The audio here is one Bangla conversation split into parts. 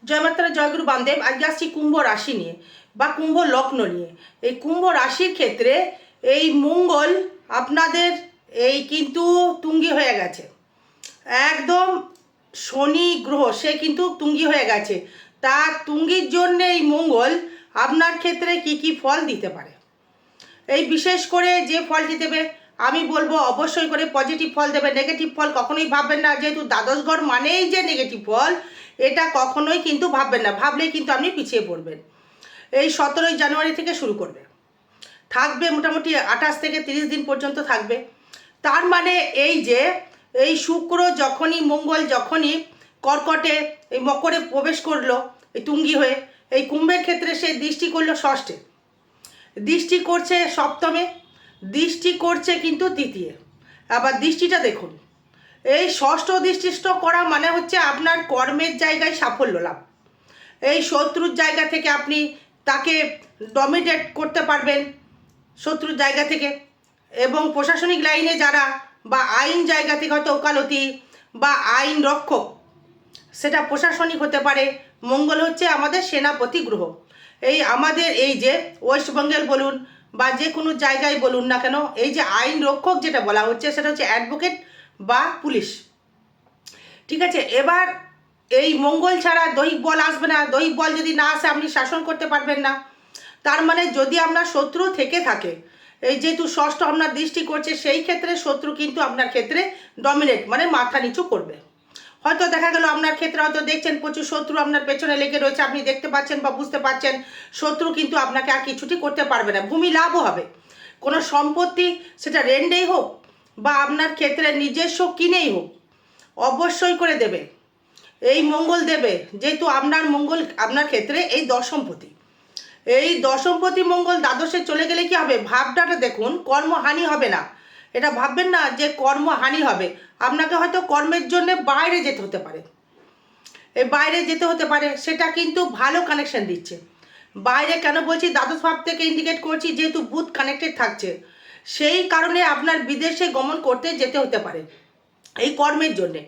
জয় মাতারা, জয়গুরু বামদেব। আজকে আসছি কুম্ভ রাশি নিয়ে বা কুম্ভ লগ্ন নিয়ে। এই কুম্ভ রাশির ক্ষেত্রে এই মঙ্গল আপনাদের এই কিন্তু তুঙ্গি হয়ে গেছে, একদম শনি গ্রহ সে কিন্তু তুঙ্গি হয়ে গেছে। তার তুঙ্গির জন্য এই মঙ্গল আপনার ক্ষেত্রে কি কি ফল দিতে পারে, এই বিশেষ করে যে ফলটি দেবে আমি বলবো অবশ্যই করে পজিটিভ ফল দেবে। নেগেটিভ ফল কখনোই ভাববেন না, যেহেতু দ্বাদশ ঘর মানেই যে নেগেটিভ ফল, এটা কখনোই কিন্তু ভাববেন না, ভাবলেই কিন্তু আপনি পিছিয়ে পড়বেন। এই 17ই জানুয়ারি থেকে শুরু করবে, থাকবে মোটামুটি 28 থেকে 30 দিন পর্যন্ত থাকবে। তার মানে এই যে এই শুক্র যখনই, মঙ্গল যখনই কর্কটে এই মকরে প্রবেশ করলো এই তুঙ্গি হয়ে, এই কুম্ভের ক্ষেত্রে সে দৃষ্টি করলো ষষ্ঠে, দৃষ্টি করছে সপ্তমে, দৃষ্টি করছে কিন্তু তৃতীয়। আবার দৃষ্টিটা দেখুন, এই ষষ্ঠ দৃষ্টিষ্ট করা মানে হচ্ছে আপনার কর্মের জায়গায় সাফল্য লাভ। এই শত্রুর জায়গা থেকে আপনি তাকে ডমিনেট করতে পারবেন, শত্রুর জায়গা থেকে। এবং প্রশাসনিক লাইনে যারা বা আইন জায়গা থেকে হয়তো ওকালতি বা আইন রক্ষক, সেটা প্রশাসনিক হতে পারে। মঙ্গল হচ্ছে আমাদের সেনাপতি গ্রহ। এই আমাদের এই যে ওয়েস্টবেঙ্গল বলুন বা যে কোনো জায়গায় বলুন না কেন, এই যে আইন রক্ষক যেটা বলা হচ্ছে সেটা হচ্ছে অ্যাডভোকেট বা পুলিশ, ঠিক আছে। এবার এই মঙ্গল ছাড়া দৈহিক বল আসবে না, দৈহিক বল যদি না আসে আপনি শাসন করতে পারবেন না। তার মানে যদি আপনার শত্রু থেকে থাকে, এই যেহেতু ষষ্ঠ আপনার দৃষ্টি করছে, সেই ক্ষেত্রে শত্রু কিন্তু আপনার ক্ষেত্রে ডমিনেট মানে মাথা নিচু করবে। হয়তো দেখা গেল আপনার ক্ষেত্রে হয়তো দেখছেন প্রচুর শত্রু আপনার পেছনে লেগে রয়েছে, আপনি দেখতে পাচ্ছেন বা বুঝতে পারছেন, শত্রু কিন্তু আপনাকে আর কিছুটি করতে পারবে না। ভূমি লাভও হবে, কোনো সম্পত্তি সেটা রেন্টেই হোক বা আপনার ক্ষেত্রে নিজস্ব কিনেই হোক, অবশ্যই করে দেবে, এই মঙ্গল দেবে। যেহেতু আপনার মঙ্গল আপনার ক্ষেত্রে এই দশমপতি, এই দশমপতি মঙ্গল দ্বাদশে চলে গেলে কি হবে, ভাবটাটা দেখুন, কর্মহানি হবে না। এটা ভাববেন না যে কর্মহানি হবে, আপনাকে হয়তো কর্মের জন্য বাইরে যেতে হতে পারে, এই বাইরে যেতে হতে পারে, সেটা কিন্তু ভালো কানেকশন দিচ্ছে। বাইরে কেন বলছি, দ্বাদশ ভাব থেকে ইন্ডিকেট করছি, যেহেতু বুধ কানেক্টেড থাকছে, সেই কারণে আপনার বিদেশে গমন করতে যেতে হতে পারে এই কর্মের জন্যে।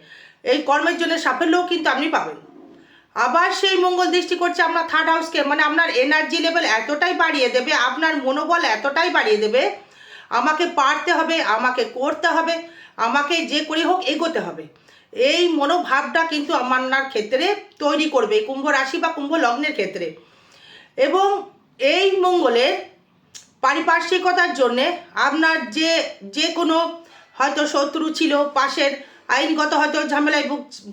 এই কর্মের জন্য সাফল্যও কিন্তু আপনি পাবেন। আবার সেই মঙ্গল দৃষ্টি করছে আপনার থার্ড হাউসকে, মানে আপনার এনার্জি লেভেল এতটাই বাড়িয়ে দেবে, আপনার মনোবল এতটাই বাড়িয়ে দেবে, আমাকে পারতে হবে, আমাকে করতে হবে, আমাকে যে করে হোক এগোতে হবে, এই মনোভাবটা কিন্তু আপনার ক্ষেত্রে তৈরি করবে কুম্ভ রাশি বা কুম্ভ লগ্নের ক্ষেত্রে। এবং এই মঙ্গলের পারিপার্শ্বিকতার জন্যে আপনার যে কোনো হয়তো শত্রু ছিল পাশের, আইনগত হয়তো ঝামেলায়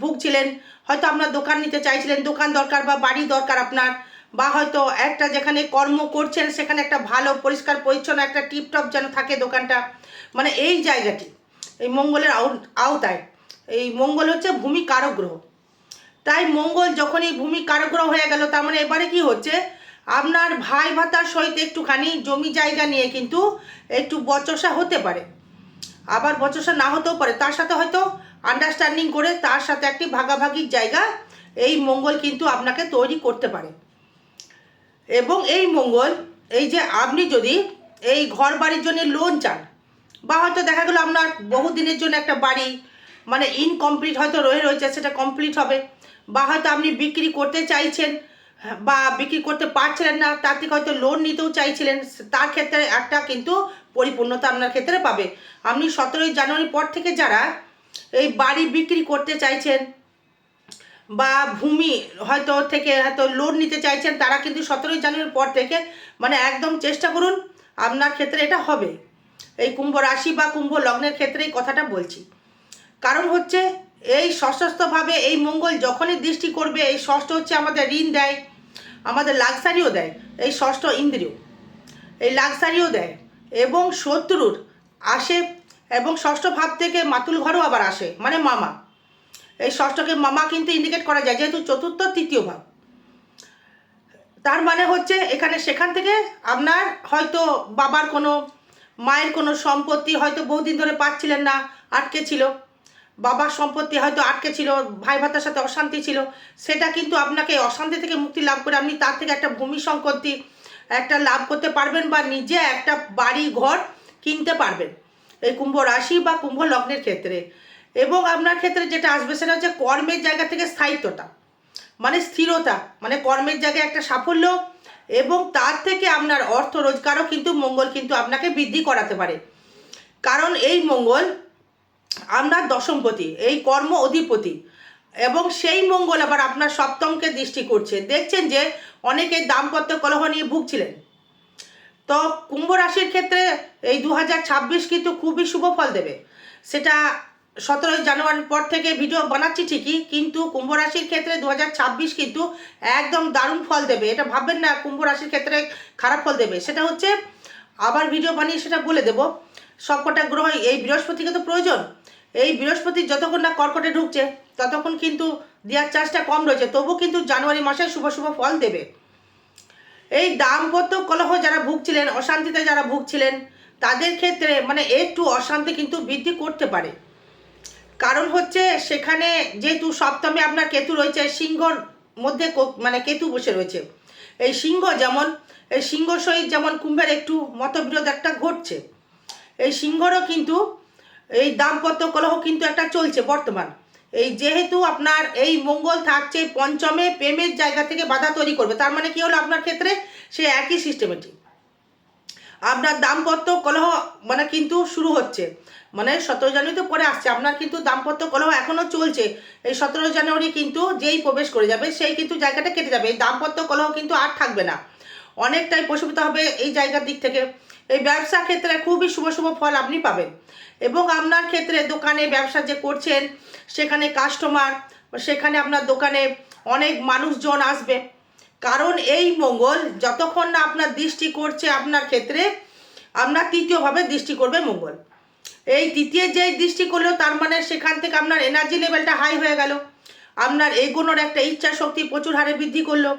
ভুগছিলেন, হয়তো আপনার দোকান নিতে চাইছিলেন, দোকান দরকার বা বাড়ি দরকার আপনার, বা হয়তো একটা যেখানে কর্ম করছেন সেখানে একটা ভালো পরিষ্কার পরিচ্ছন্ন একটা টিপটপ যেন থাকে দোকানটা, মানে এই জায়গাটি এই মঙ্গলের আওতায়। এই মঙ্গল হচ্ছে ভূমি কারক গ্রহ, তাই মঙ্গল যখনই ভূমি কারক গ্রহ হয়ে গেল, তার মানে এবারে কি হচ্ছে, আপনার ভাই ভাতার সহিত একটুখানি জমি জায়গা নিয়ে কিন্তু একটু বচসা হতে পারে, আবার বচসা না হতেও পারে, তার সাথে হয়তো আন্ডারস্ট্যান্ডিং করে তার সাথে একটি ভাগাভাগির জায়গা এই মঙ্গল কিন্তু আপনাকে তৈরি করতে পারে। এবং এই মঙ্গল, এই যে আপনি যদি এই ঘর বাড়ির জন্য লোন চান, বা হয়তো দেখা গেলো আপনার বহুদিনের জন্য একটা বাড়ি মানে ইনকমপ্লিট হয়তো রয়েছে, সেটা কমপ্লিট হবে, বা হয়তো আপনি বিক্রি করতে চাইছেন বা বিক্রি করতে পারছিলেন না, তার থেকে হয়তো লোন নিতেও চাইছিলেন, তার ক্ষেত্রে একটা কিন্তু পরিপূর্ণতা আপনার ক্ষেত্রে পাবে। আপনি 17ই জানুয়ারির পর থেকে যারা এই বাড়ি বিক্রি করতে চাইছেন বা ভূমি হয়তো থেকে হয়তো লোন নিতে চাইছেন, তারা কিন্তু 17ই জানুয়ারির পর থেকে মানে একদম চেষ্টা করুন, আপনার ক্ষেত্রে এটা হবে। এই কুম্ভ রাশি বা কুম্ভ লগ্নের ক্ষেত্রে এই কথাটা বলছি, কারণ হচ্ছে এই সশস্ত্রভাবে এই মঙ্গল যখনই দৃষ্টি করবে, এই ষষ্ঠ হচ্ছে আমাদের ঋণ দেয়, আমাদের লাক্সারিও দেয়, এই ষষ্ঠ ইন্দ্রিয় এই লাক্সারিও দেয়, এবং শত্রুর আসে, এবং ষষ্ঠ ভাব থেকে মাতুল ঘরও আবার আসে, মানে মামা। এই ষষ্ঠকে মামা কিন্তু ইন্ডিকেট করা যায়, যেহেতু চতুর্থ তৃতীয় ভাব। তার মানে হচ্ছে এখানে সেখান থেকে আপনার হয়তো বাবার কোনো, মায়ের কোনো সম্পত্তি হয়তো বহুদিন ধরে পাচ্ছিলেন না, আটকে ছিল, বাবার সম্পত্তি হয়তো আটকে ছিল, ভাই ভাতার সাথে অশান্তি ছিল, সেটা কিন্তু আপনাকে অশান্তি থেকে মুক্তি লাভ করে আপনি তার থেকে একটা ভূমি সম্পত্তি একটা লাভ করতে পারবেন, বা নিজে একটা বাড়ি ঘর কিনতে পারবেন এই কুম্ভ রাশি বা কুম্ভ লগ্নের ক্ষেত্রে। এবং আপনার ক্ষেত্রে যেটা আসবে সেটা হচ্ছে কর্মের জায়গা থেকে স্থায়িত্বতা, মানে স্থিরতা, মানে কর্মের জায়গায় একটা সাফল্য, এবং তার থেকে আপনার অর্থ রোজগারও কিন্তু মঙ্গল কিন্তু আপনাকে বৃদ্ধি করাতে পারে। কারণ এই মঙ্গল আপনার দশমপতি, এই কর্ম অধিপতি, এবং সেই মঙ্গল আবার আপনার সপ্তমকে দৃষ্টি করছে। দেখছেন যে অনেকে দাম্পত্য কলহ নিয়ে ভুগছিলেন। তো কুম্ভ রাশির ক্ষেত্রে এই 2026 কিন্তু খুবই শুভ ফল দেবে। সেটা 17 জানুয়ারির পর থেকে ভিডিও বানাচ্ছি ঠিকই, কিন্তু কুম্ভ রাশির ক্ষেত্রে 2026 কিন্তু একদম দারুণ ফল দেবে। এটা ভাববেন না কুম্ভ রাশির ক্ষেত্রে খারাপ ফল দেবে। সেটা হচ্ছে আবার ভিডিও বানিয়ে সেটা বলে দেব। সবকটা গ্রহ, এই বৃহস্পতিকে তো প্রয়োজন, এই বৃহস্পতি যতক্ষণ না কর্কটে ঢুকছে ততক্ষণ কিন্তু দেওয়ার চান্সটা কম রয়েছে, তবু কিন্তু জানুয়ারি মাসে শুভ শুভ ফল দেবে। এই দাম্পত্য কলহ যারা ভুগছিলেন, অশান্তিতে যারা ভুগছিলেন, তাদের ক্ষেত্রে মানে একটু অশান্তি কিন্তু বৃদ্ধি করতে পারে। কারণ হচ্ছে সেখানে যেহেতু সপ্তমে আপনার কেতু রয়েছে, সিংহর মধ্যে মানে কেতু বসে রয়েছে। এই সিংহ যেমন, এই সিংহ সহিত যেমন কুম্ভের একটু মতবিরোধ একটা ঘটছে, এই সিংহরও কিন্তু এই দাম্পত্য কলহ কিন্তু একটা চলছে বর্তমান। এই যেহেতু আপনার এই মঙ্গল থাকছে পঞ্চমে, প্রেমের জায়গা থেকে বাধা তৈরি করবে। তার মানে কি হলো, আপনার ক্ষেত্রে সে একই সিস্টেমেটিক আপনার দাম্পত্য কলহ মানে কিন্তু শুরু হচ্ছে, মানে 17 জানুয়ারি তো পরে আসছে, আপনার কিন্তু দাম্পত্য কলহ এখনও চলছে। এই 17 জানুয়ারি কিন্তু যেই প্রবেশ করে যাবে সেই কিন্তু জায়গাটা কেটে যাবে, এই দাম্পত্য কলহ কিন্তু আর থাকবে না, অনেকটাই প্রশমিত হবে এই জায়গার দিক থেকে। এই ব্যবসা ক্ষেত্রে খুবই শুভ শুভ ফল আপনি পাবেন। এবং আপনার ক্ষেত্রে দোকানে ব্যবসা যে করছেন, সেখানে কাস্টমার, সেখানে আপনার দোকানে অনেক মানুষজন আসবে। কারণ এই মঙ্গল যতক্ষণ না আপনার দৃষ্টি করছে আপনার ক্ষেত্রে, আপনার তৃতীয়ভাবে দৃষ্টি করবে মঙ্গল। এই তৃতীয় যেই দৃষ্টি করলো তার মানে সেখান থেকে আপনার এনার্জি লেভেলটা হাই হয়ে গেল, আপনার এগোনোর একটা ইচ্ছা শক্তি প্রচুর হারে বৃদ্ধি করলো,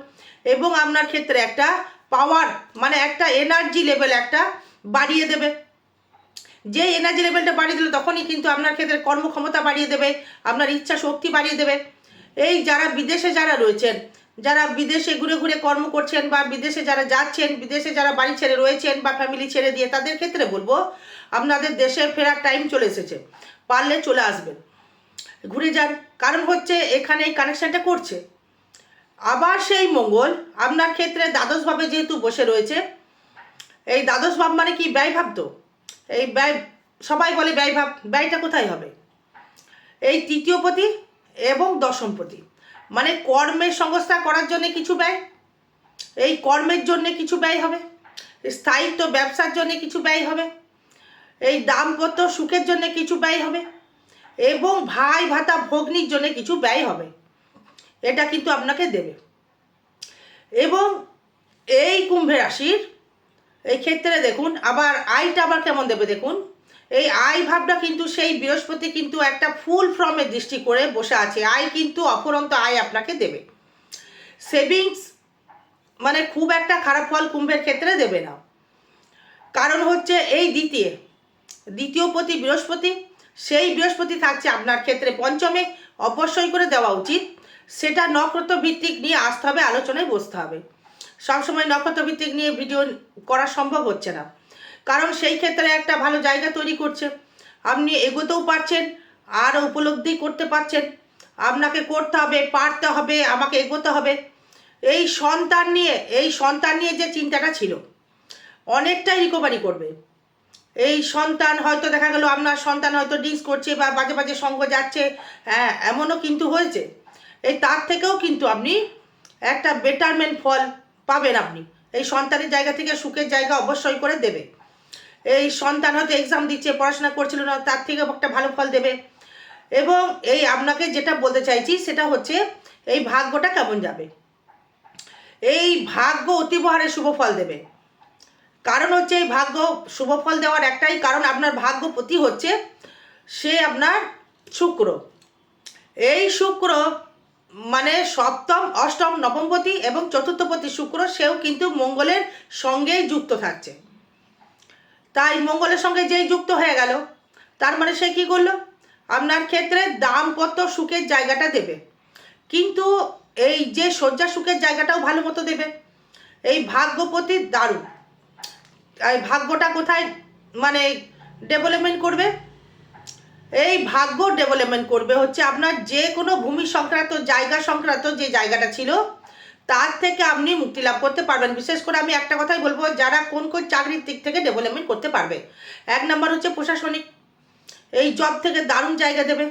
এবং আপনার ক্ষেত্রে একটা পাওয়ার মানে একটা এনার্জি লেভেল একটা বাড়িয়ে দেবে। যে এনার্জি লেভেলটা বাড়িয়ে দিল তখনই কিন্তু আপনার ক্ষেত্রে কর্মক্ষমতা বাড়িয়ে দেবে, আপনার ইচ্ছা শক্তি বাড়িয়ে দেবে। এই যারা বিদেশে যারা রয়েছেন, যারা বিদেশে ঘুরে ঘুরে কর্ম করছেন, বা বিদেশে যারা যাচ্ছেন, বিদেশে যারা বাড়ি ছেড়ে রয়েছেন বা ফ্যামিলি ছেড়ে দিয়ে, তাদের ক্ষেত্রে বলবো আপনাদের দেশে ফেরার টাইম চলে এসেছে, পারলে চলে আসবেন, ঘুরে যান। কারণ হচ্ছে এখানে এই কানেকশানটা করছে। আবার সেই মঙ্গল আপনার ক্ষেত্রে দ্বাদশভাবে যেহেতু বসে রয়েছে, এই দ্বাদশ ভাব মানে কি ব্যয় ভাব, তো এই ব্যয় সবাই বলে ব্যয় ভাব, ব্যয়টা কোথায় হবে? এই তৃতীয়পতি এবং দশমপতি, মানে কর্মের সংস্থা করার জন্য কিছু ব্যয়, এই কর্মের জন্য কিছু ব্যয় হবে, স্থায়িত্ব ব্যবসার জন্য কিছু ব্যয় হবে, এই দাম্পত্য সুখের জন্য কিছু ব্যয় হবে, এবং ভাই ভাতা ভগ্নির জন্য কিছু ব্যয় হবে। এটা কিন্তু আপনাকে দেবে। এবং এই কুম্ভ রাশির এই ক্ষেত্রে দেখুন আবার আয়টা আবার কেমন দেবে দেখুন। এই আয় ভাবটা কিন্তু সেই বৃহস্পতি কিন্তু একটা ফুল ফর্মে দৃষ্টি করে বসে আছে, আয় কিন্তু অফুরন্ত আয় আপনাকে দেবে। সেভিংস মানে খুব একটা খারাপ ফল কুম্ভের ক্ষেত্রে দেবে না। কারণ হচ্ছে এই দ্বিতীয়পতি বৃহস্পতি, সেই বৃহস্পতি থাকছে আপনার ক্ষেত্রে পঞ্চমে, অবশ্যই করে দেওয়া উচিত। সেটা নক্ষত্র ভিত্তিক নিয়ে আসতে হবে, আলোচনায় বসতে হবে। সবসময় নক্ষত্র ভিত্তিক নিয়ে ভিডিও করা সম্ভব হচ্ছে না, কারণ সেই ক্ষেত্রে একটা ভালো জায়গা তৈরি করছে, আপনি এগোতেও পারছেন আর উপলব্ধি করতে পারছেন। আপনাকে করতে হবে, পারতে হবে, আমাকে এগোতে হবে। এই সন্তান নিয়ে যে চিন্তাটা ছিল অনেকটাই রিকভারি করবে। এই সন্তান হয়তো দেখা গেল আপনার সন্তান হয়তো ড্রিঙ্কস করছে বা বাজে বাজে সঙ্গ যাচ্ছে, হ্যাঁ এমনও কিন্তু হয়েছে। এই তার থেকেও কিন্তু আপনি একটা বেটারমেন্ট ফল পাবেন। আপনি এই সন্তানের জায়গা থেকে সুখের জায়গা অবশ্যই করে দেবে। এই সন্তান হয়তো এক্সাম দিচ্ছে, পড়াশোনা করছিল না, তার থেকে একটা ভালো ফল দেবে। এবং এই আপনাকে যেটা বলতে চাইছি সেটা হচ্ছে এই ভাগ্যটা কেমন যাবে, এই ভাগ্য অতিবহারে শুভ ফল দেবে। কারণ হচ্ছে এই ভাগ্য শুভ ফল দেওয়ার একটাই কারণ, আপনার ভাগ্যপতি হচ্ছে সে আপনার শুক্র। এই শুক্র মানে সপ্তম, অষ্টম, নবমপতি এবং চতুর্থপতি শুক্র, সেও কিন্তু মঙ্গলের সঙ্গেই যুক্ত থাকছে। তাই মঙ্গলের সঙ্গে যেই যুক্ত হয়ে গেল, তার মানে সে কী করলো, আপনার ক্ষেত্রে দাম্পত্য সুখের জায়গাটা দেবে, কিন্তু এই যে শয্যা সুখের জায়গাটাও ভালো মতো দেবে। এই ভাগ্যপতি দারুণ, এই ভাগ্যটা কোথায় মানে ডেভেলপমেন্ট করবে, এই ভাগ্য ডেভেলপমেন্ট করবে, হচ্ছে আপনার যে কোনো ভূমি সংক্রান্ত জায়গা সংক্রান্ত যে জায়গাটা ছিল তার থেকে আপনি মুক্তি লাভ করতে পারবেন। বিশেষ করে আমি একটা কথাই বলবো, যারা কোন কোন চাকরির দিক থেকে ডেভেলপমেন্ট করতে পারবে। 1 নম্বর হচ্ছে প্রশাসনিক, এই জব থেকে দারুণ জায়গা দেবে।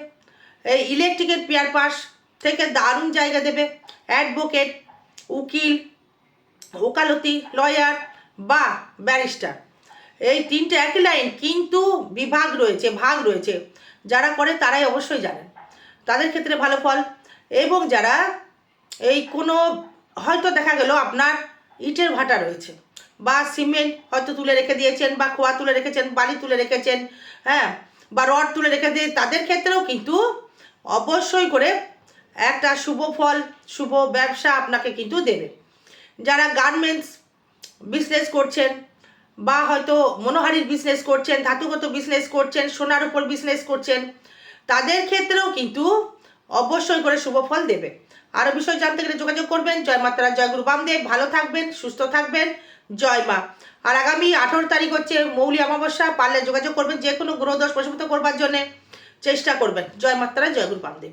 এই ইলেকট্রিকের পিয়ার পাস থেকে দারুণ জায়গা দেবে। অ্যাডভোকেট, উকিল, ওকালতি, লয়ার বা ব্যারিস্টার, এই তিনটে একই লাইন কিন্তু বিভাগ রয়েছে, ভাগ রয়েছে। যারা করে তারাই অবশ্যই জানেন, তাদের ক্ষেত্রে ভালো ফল। এবং যারা এই কোনো হয়তো দেখা গেল আপনার ইটের ভাটা রয়েছে বা সিমেন্ট হয়তো তুলে রেখে দিয়েছেন বা খোয়া তুলে রেখেছেন, বালি তুলে রেখেছেন, হ্যাঁ, বা রড তুলে রেখে দিয়ে, তাদের ক্ষেত্রেও কিন্তু অবশ্যই করে একটা শুভ ফল, শুভ ব্যবসা আপনাকে কিন্তু দেবে। যারা গার্মেন্টস বিজনেস করছেন বা হয়তো মনোহারির বিজনেস করছেন, ধাতুগত বিজনেস করছেন, সোনার উপর বিজনেস করছেন, তাদের ক্ষেত্রেও কিন্তু অবশ্যই করে শুভ ফল দেবে। আরও বিষয় জানতে গেলে যোগাযোগ করবেন। জয় মাতারা, জয় গুরু বামদেব। ভালো থাকবেন, সুস্থ থাকবেন, জয় মা। আর আগামী 18 তারিখ হচ্ছে মৌলি অমাবস্যা, পারলে যোগাযোগ করবেন, যে কোনো গ্রহ দোষ প্রশমিত করবার জন্যে চেষ্টা করবেন। জয় মাতারা, জয় গুরু বামদেব।